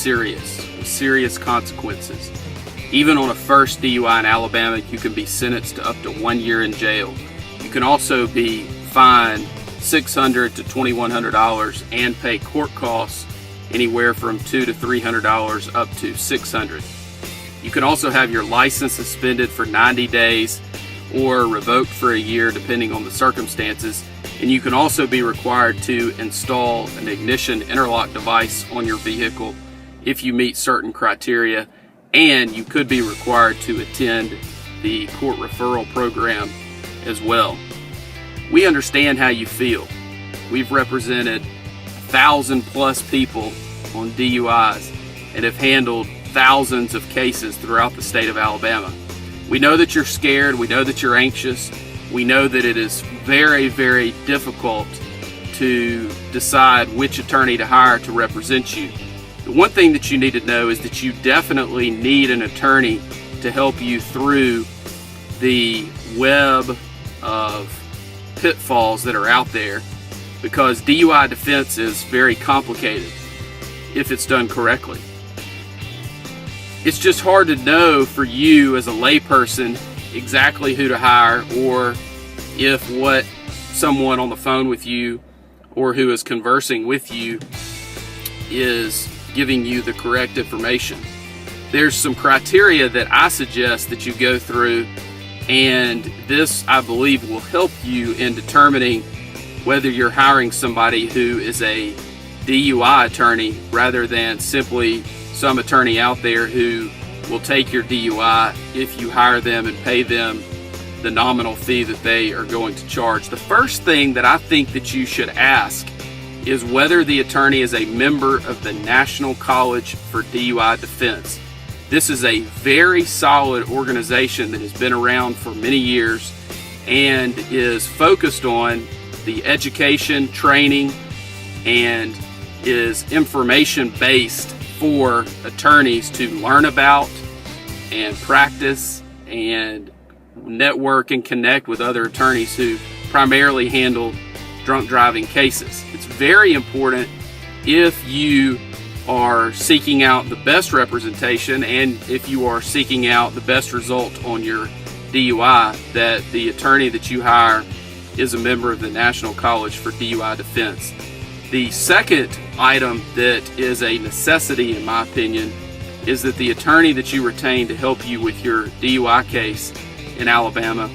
serious, with serious consequences. Even on a first DUI in Alabama, you can be sentenced to up to 1 year in jail. You can also be fined $600 to $2,100 and pay court costs anywhere from $200 to $300 up to $600. You can also have your license suspended for 90 days or revoked for a year depending on the circumstances. And you can also be required to install an ignition interlock device on your vehicle if you meet certain criteria. And you could be required to attend the court referral program as well. We understand how you feel. We've represented 1,000+ people on DUIs and have handled thousands of cases throughout the state of Alabama. We know that you're scared. We know that you're anxious. We know that it is very, very difficult to decide which attorney to hire to represent you. The one thing that you need to know is that you definitely need an attorney to help you through the web of pitfalls that are out there, because DUI defense is very complicated if it's done correctly. It's just hard to know for you as a layperson exactly who to hire, or if what someone on the phone with you or who is conversing with you is giving you the correct information. There's some criteria that I suggest that you go through, and this, I believe, will help you in determining whether you're hiring somebody who is a DUI attorney rather than simply some attorney out there who will take your DUI if you hire them and pay them the nominal fee that they are going to charge. The first thing that I think that you should ask is whether the attorney is a member of the National College for DUI Defense. This is a very solid organization that has been around for many years and is focused on the education, training, and is information based for attorneys to learn about and practice and network and connect with other attorneys who primarily handle drunk driving cases. It's very important, if you are seeking out the best representation and if you are seeking out the best result on your DUI, that the attorney that you hire is a member of the National College for DUI Defense. The second item that is a necessity, in my opinion, is that the attorney that you retain to help you with your DUI case in Alabama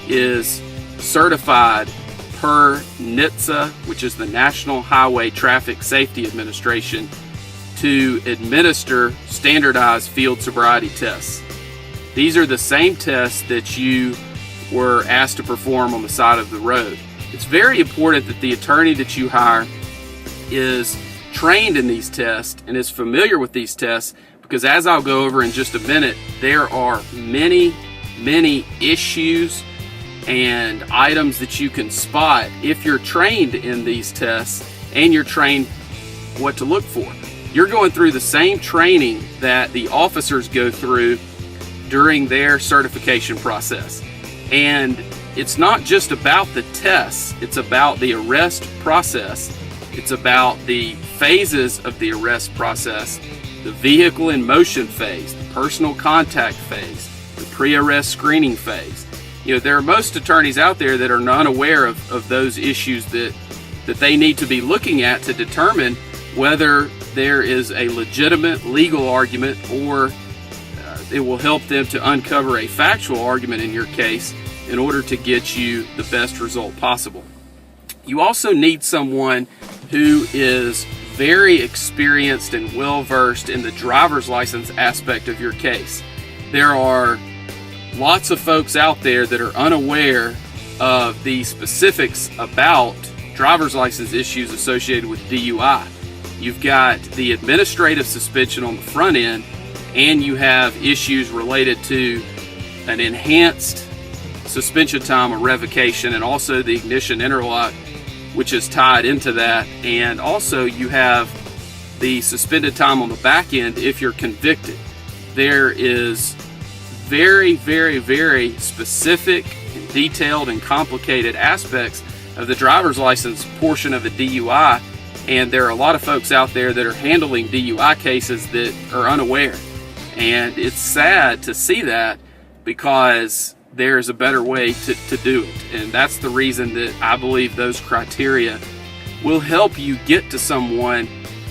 is certified per NHTSA, which is the National Highway Traffic Safety Administration, to administer standardized field sobriety tests. These are the same tests that you were asked to perform on the side of the road. It's very important that the attorney that you hire is trained in these tests and is familiar with these tests, because as I'll go over in just a minute, there are many issues and items that you can spot if you're trained in these tests and you're trained what to look for. You're going through the same training that the officers go through during their certification process. And it's not just about the tests, it's about the arrest process. It's about the phases of the arrest process, the vehicle in motion phase, the personal contact phase, the pre-arrest screening phase. You know, there are most attorneys out there that are unaware of those issues that they need to be looking at to determine whether there is a legitimate legal argument, or it will help them to uncover a factual argument in your case in order to get you the best result possible. You also need someone who is very experienced and well-versed in the driver's license aspect of your case. There are lots of folks out there that are unaware of the specifics about driver's license issues associated with DUI. You've got the administrative suspension on the front end, and you have issues related to an enhanced suspension time or revocation, and also the ignition interlock, which is tied into that. And also you have the suspended time on the back end if you're convicted. There is very specific and detailed and complicated aspects of the driver's license portion of a DUI, And there are a lot of folks out there that are handling DUI cases that are unaware. And it's sad to see that, because there's a better way to do it. And that's the reason that I believe those criteria will help you get to someone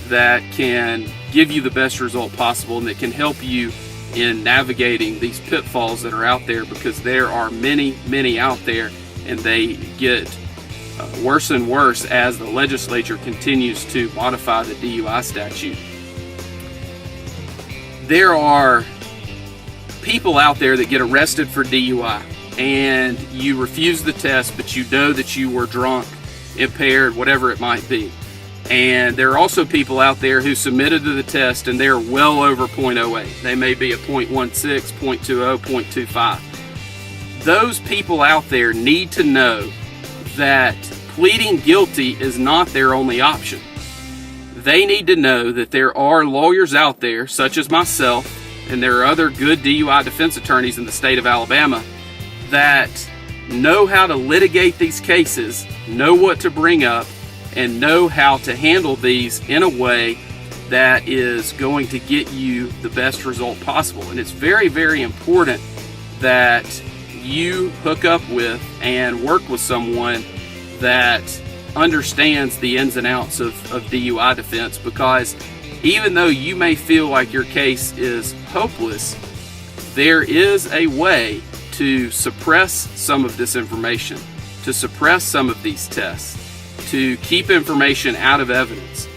that can give you the best result possible and that can help you in navigating these pitfalls that are out there, because there are many out there, and they get worse and worse as the legislature continues to modify the DUI statute. There are people out there that get arrested for DUI, and you refuse the test, but you know that you were drunk, impaired, whatever it might be. And there are also people out there who submitted to the test and they're well over 0.08. They may be a 0.16, 0.20, 0.25. Those people out there need to know that pleading guilty is not their only option. They need to know that there are lawyers out there, such as myself, and there are other good DUI defense attorneys in the state of Alabama that know how to litigate these cases, know what to bring up, and know how to handle these in a way that is going to get you the best result possible. And it's very important that you hook up with and work with someone that understands the ins and outs of DUI defense, because even though you may feel like your case is hopeless, there is a way to suppress some of this information, to suppress some of these tests, to keep information out of evidence,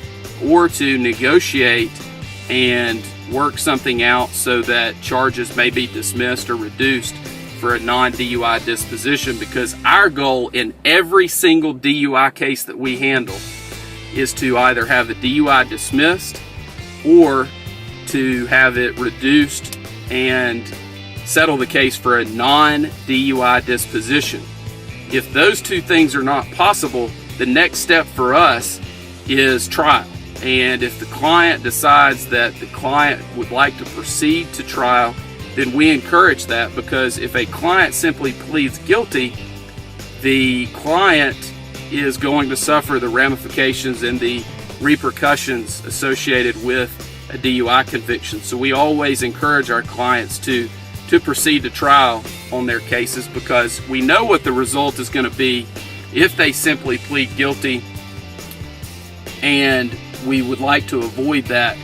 or to negotiate and work something out so that charges may be dismissed or reduced for a non-DUI disposition. Because our goal in every single DUI case that we handle is to either have the DUI dismissed or to have it reduced and settle the case for a non-DUI disposition. If those two things are not possible, the next step for us is trial. And if the client decides that the client would like to proceed to trial, then we encourage that, because if a client simply pleads guilty, the client is going to suffer the ramifications and the repercussions associated with a DUI conviction. So we always encourage our clients to proceed to trial on their cases, because we know what the result is going to be if they simply plead guilty, and we would like to avoid that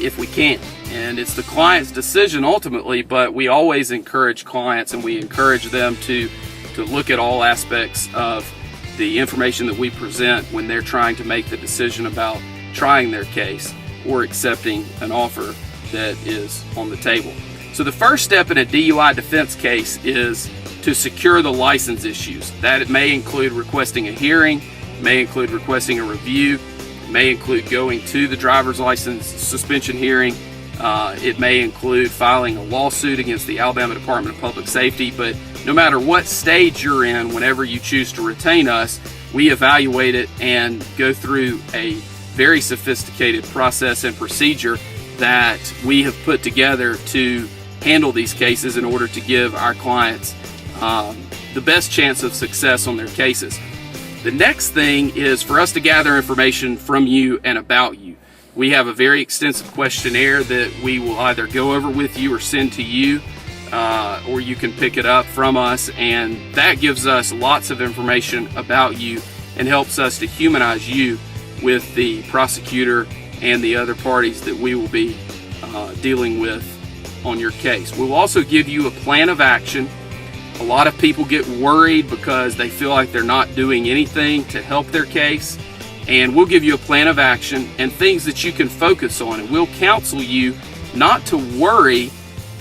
if we can. And it's the client's decision ultimately, but we always encourage clients, and we encourage them to look at all aspects of the information that we present when they're trying to make the decision about trying their case or accepting an offer that is on the table. So the first step in a DUI defense case is to secure the license issues. That it may include requesting a hearing, may include requesting a review, may include going to the driver's license suspension hearing. It may include filing a lawsuit against the Alabama Department of Public Safety. But no matter what stage you're in, whenever you choose to retain us, we evaluate it and go through a very sophisticated process and procedure that we have put together to handle these cases in order to give our clients the best chance of success on their cases. The next thing is for us to gather information from you and about you. We have a very extensive questionnaire that we will either go over with you or send to you, or you can pick it up from us, and that gives us lots of information about you and helps us to humanize you with the prosecutor and the other parties that we will be dealing with on your case. We'll also give you a plan of action. A lot of people get worried because they feel like they're not doing anything to help their case, and we'll give you a plan of action and things that you can focus on, and we'll counsel you not to worry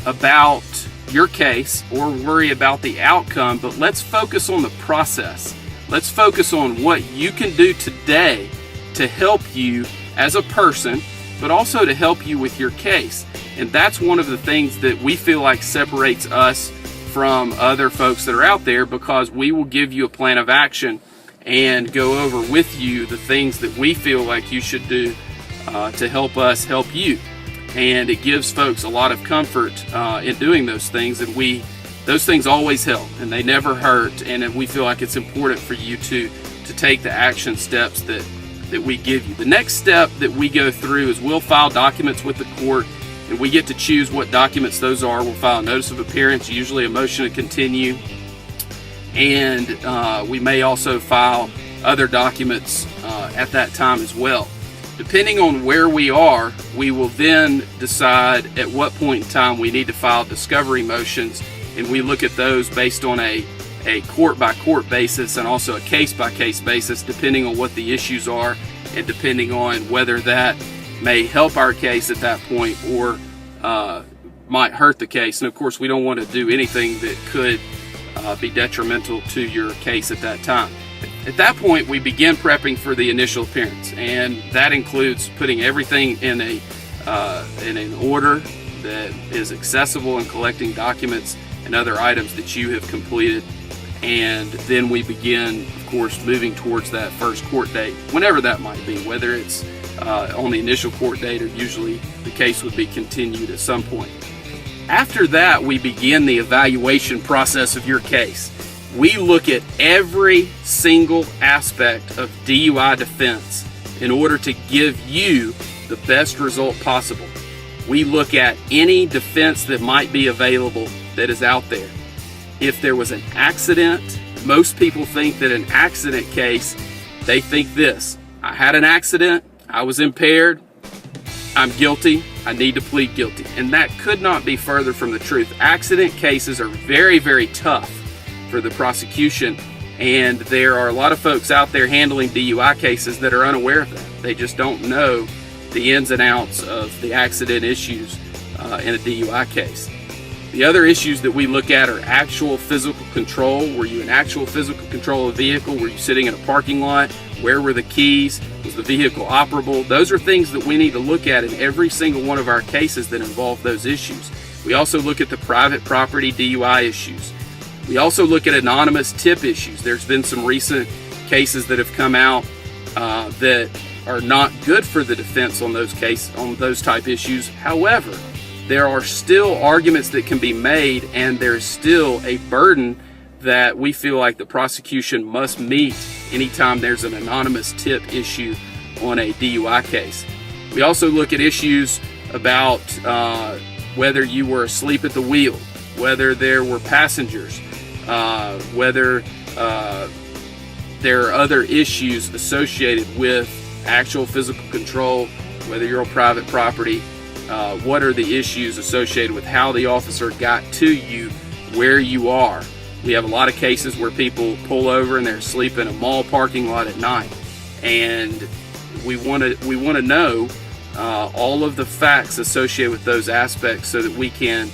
about your case or worry about the outcome, but let's focus on the process. Let's focus on what you can do today to help you as a person, but also to help you with your case. And that's one of the things that we feel like separates us from other folks that are out there, because we will give you a plan of action and go over with you the things that we feel like you should do to help us help you. And it gives folks a lot of comfort in doing those things, and those things always help and they never hurt, and we feel like it's important for you to take the action steps that that we give you. The next step that we go through is we'll file documents with the court, and we get to choose what documents those are. We'll file a notice of appearance, usually a motion to continue, and we may also file other documents at that time as well. Depending on where we are, we will then decide at what point in time we need to file discovery motions, and we look at those based on a court-by-court basis and also a case-by-case basis, depending on what the issues are and depending on whether that may help our case at that point or might hurt the case. And of course, we don't want to do anything that could be detrimental to your case at that time. At that point, we begin prepping for the initial appearance, and that includes putting everything in an order that is accessible and collecting documents and other items that you have completed. And then we begin, of course, moving towards that first court date, whenever that might be, whether it's on the initial court date or usually the case would be continued at some point. After that, we begin the evaluation process of your case. We look at every single aspect of DUI defense in order to give you the best result possible. We look at any defense that might be available that is out there. If there was an accident, most people think that an accident case, they think this: I had an accident, I was impaired, I'm guilty, I need to plead guilty. And that could not be further from the truth. Accident cases are very, very tough for the prosecution, and there are a lot of folks out there handling DUI cases that are unaware of that. They just don't know the ins and outs of the accident issues in a DUI case. The other issues that we look at are actual physical control. Were you in actual physical control of the vehicle? Were you sitting in a parking lot? Where were the keys? Was the vehicle operable? Those are things that we need to look at in every single one of our cases that involve those issues. We also look at the private property DUI issues. We also look at anonymous tip issues. There's been some recent cases that have come out that are not good for the defense on those type issues. However, there are still arguments that can be made, and there's still a burden that we feel like the prosecution must meet anytime there's an anonymous tip issue on a DUI case. We also look at issues about whether you were asleep at the wheel, whether there were passengers, whether there are other issues associated with actual physical control, whether you're on private property, what are the issues associated with how the officer got to you where you are. We have a lot of cases where people pull over and they're asleep in a mall parking lot at night, and we want to know all of the facts associated with those aspects so that we can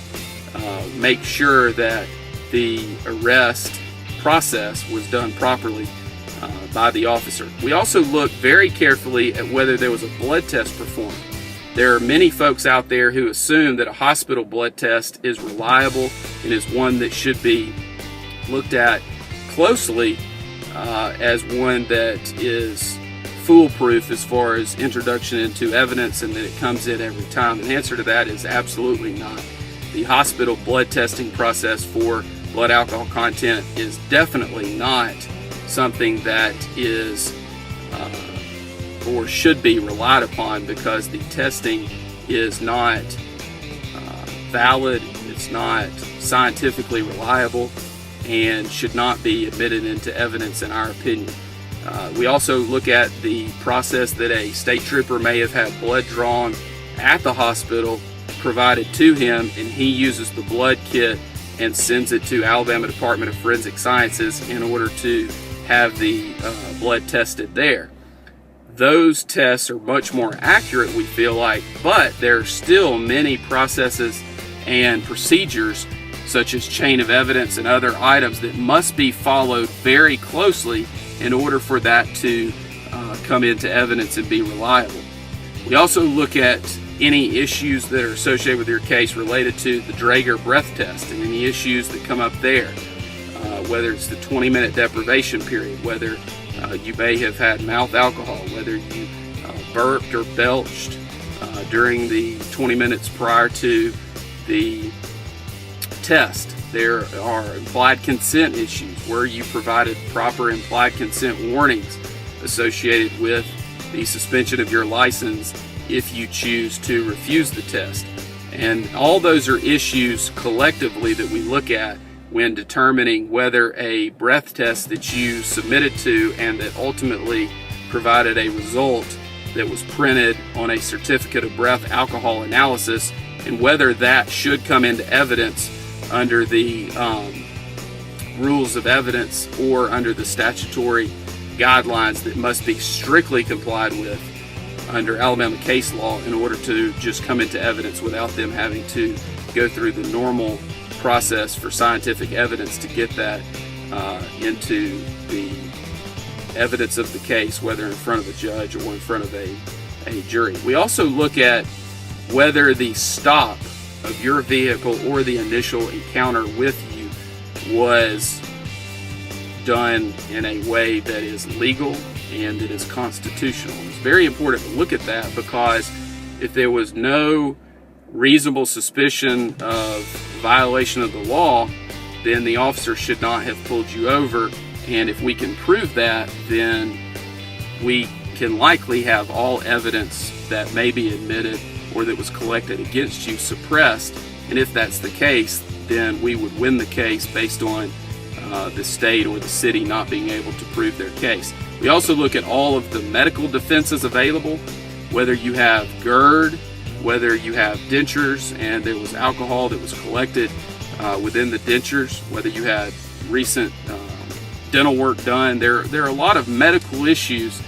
make sure that the arrest process was done properly by the officer. We also look very carefully at whether there was a blood test performed. There are many folks out there who assume that a hospital blood test is reliable and is one that should be looked at closely as one that is foolproof as far as introduction into evidence and that it comes in every time. The answer to that is absolutely not. The hospital blood testing process for blood alcohol content is definitely not something that is or should be relied upon, because the testing is not valid, it's not scientifically reliable, and should not be admitted into evidence in our opinion. We also look at the process that a state trooper may have had blood drawn at the hospital provided to him, and he uses the blood kit and sends it to Alabama Department of Forensic Sciences in order to have the blood tested there. Those tests are much more accurate, we feel like, but there are still many processes and procedures such as chain of evidence and other items that must be followed very closely in order for that to come into evidence and be reliable. We also look at any issues that are associated with your case related to the Draeger breath test and any issues that come up there, whether it's the 20-minute deprivation period, whether you may have had mouth alcohol, whether you burped or belched during the 20 minutes prior to the test. There are implied consent issues where you provided proper implied consent warnings associated with the suspension of your license if you choose to refuse the test. And all those are issues collectively that we look at when determining whether a breath test that you submitted to and that ultimately provided a result that was printed on a certificate of breath alcohol analysis, and whether that should come into evidence under the rules of evidence or under the statutory guidelines that must be strictly complied with under Alabama case law in order to just come into evidence without them having to go through the normal process for scientific evidence to get that into the evidence of the case, whether in front of a judge or in front of a jury. We also look at whether the stop of your vehicle or the initial encounter with you was done in a way that is legal and that is constitutional. It's very important to look at that, because if there was no reasonable suspicion of violation of the law, then the officer should not have pulled you over. And if we can prove that, then we can likely have all evidence that may be admitted or that was collected against you suppressed. And if that's the case, then we would win the case based on the state or the city not being able to prove their case. We also look at all of the medical defenses available, whether you have GERD, whether you have dentures and there was alcohol that was collected within the dentures, whether you had recent dental work done. There are a lot of medical issues,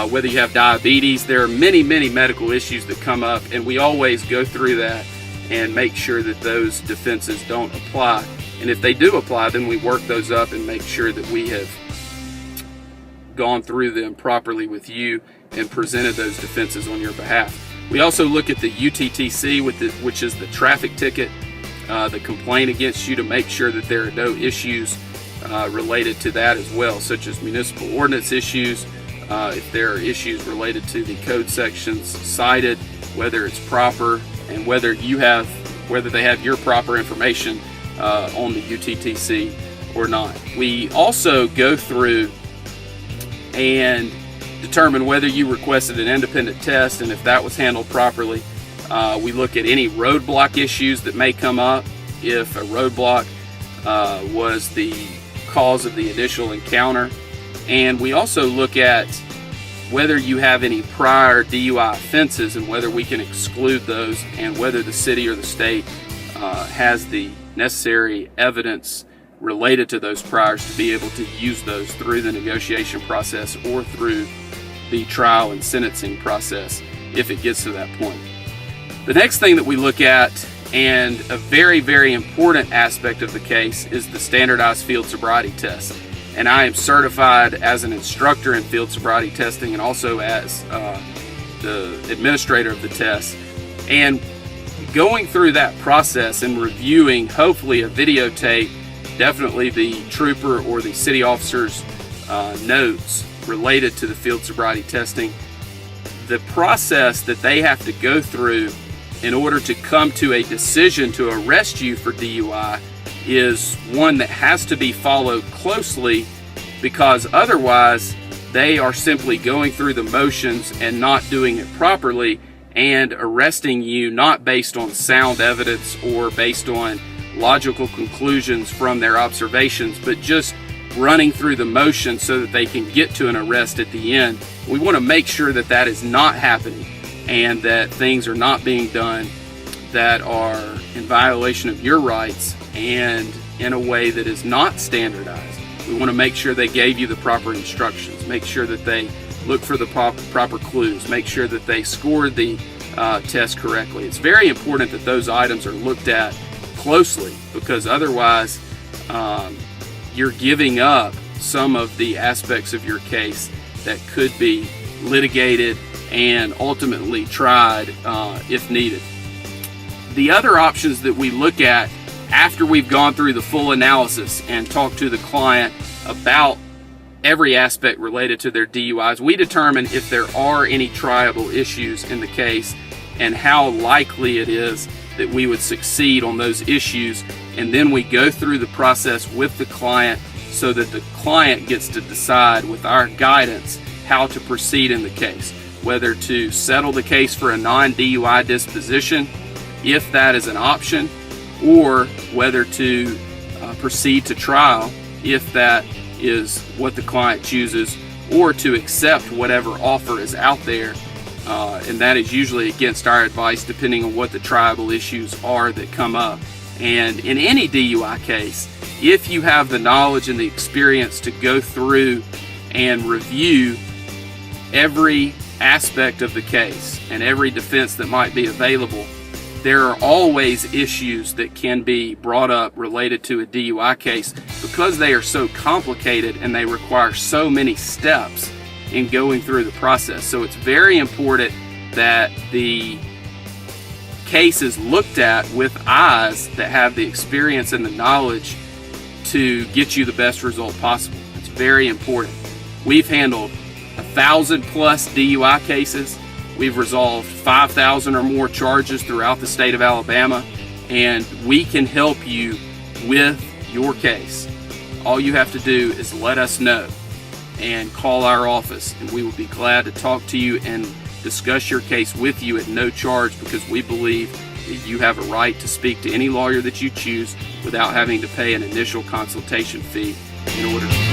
whether you have diabetes. There are many medical issues that come up, and we always go through that and make sure that those defenses don't apply. And if they do apply, then we work those up and make sure that we have gone through them properly with you and presented those defenses on your behalf. We also look at the UTTC, which is the traffic ticket, the complaint against you, to make sure that there are no issues related to that as well, such as municipal ordinance issues, if there are issues related to the code sections cited, whether it's proper, and whether they have your proper information on the UTTC or not. We also go through and determine whether you requested an independent test, and if that was handled properly. We look at any roadblock issues that may come up, if a roadblock was the cause of the initial encounter. And we also look at whether you have any prior DUI offenses and whether we can exclude those, and whether the city or the state has the necessary evidence related to those priors to be able to use those through the negotiation process or through the trial and sentencing process if it gets to that point. The next thing that we look at, and a very important aspect of the case, is the Standardized Field Sobriety Test. And I am certified as an instructor in field sobriety testing and also as the administrator of the test. And going through that process and reviewing, hopefully, a videotape, definitely the trooper or the city officer's notes related to the field sobriety testing, the process that they have to go through in order to come to a decision to arrest you for DUI is one that has to be followed closely, because otherwise they are simply going through the motions and not doing it properly and arresting you not based on sound evidence or based on logical conclusions from their observations, but just running through the motions so that they can get to an arrest at the end. We want to make sure that that is not happening and that things are not being done that are in violation of your rights and in a way that is not standardized. We want to make sure they gave you the proper instructions, make sure that they look for the proper clues, make sure that they scored the test correctly. It's very important that those items are looked at closely, because otherwise you're giving up some of the aspects of your case that could be litigated and ultimately tried if needed. The other options that we look at after we've gone through the full analysis and talked to the client about every aspect related to their DUIs, we determine if there are any triable issues in the case and how likely it is that we would succeed on those issues. And then we go through the process with the client so that the client gets to decide, with our guidance, how to proceed in the case, whether to settle the case for a non-DUI disposition, if that is an option, or whether to proceed to trial, if that is what the client chooses, or to accept whatever offer is out there, and that is usually against our advice depending on what the tribal issues are that come up. And in any DUI case, if you have the knowledge and the experience to go through and review every aspect of the case and every defense that might be available, there are always issues that can be brought up related to a DUI case because they are so complicated and they require so many steps in going through the process. So it's very important that the case is looked at with eyes that have the experience and the knowledge to get you the best result possible. It's very important. We've handled 1,000+ DUI cases. We've resolved 5,000 or more charges throughout the state of Alabama, and we can help you with your case. All you have to do is let us know and call our office, and we will be glad to talk to you and discuss your case with you at no charge, because we believe that you have a right to speak to any lawyer that you choose without having to pay an initial consultation fee in order to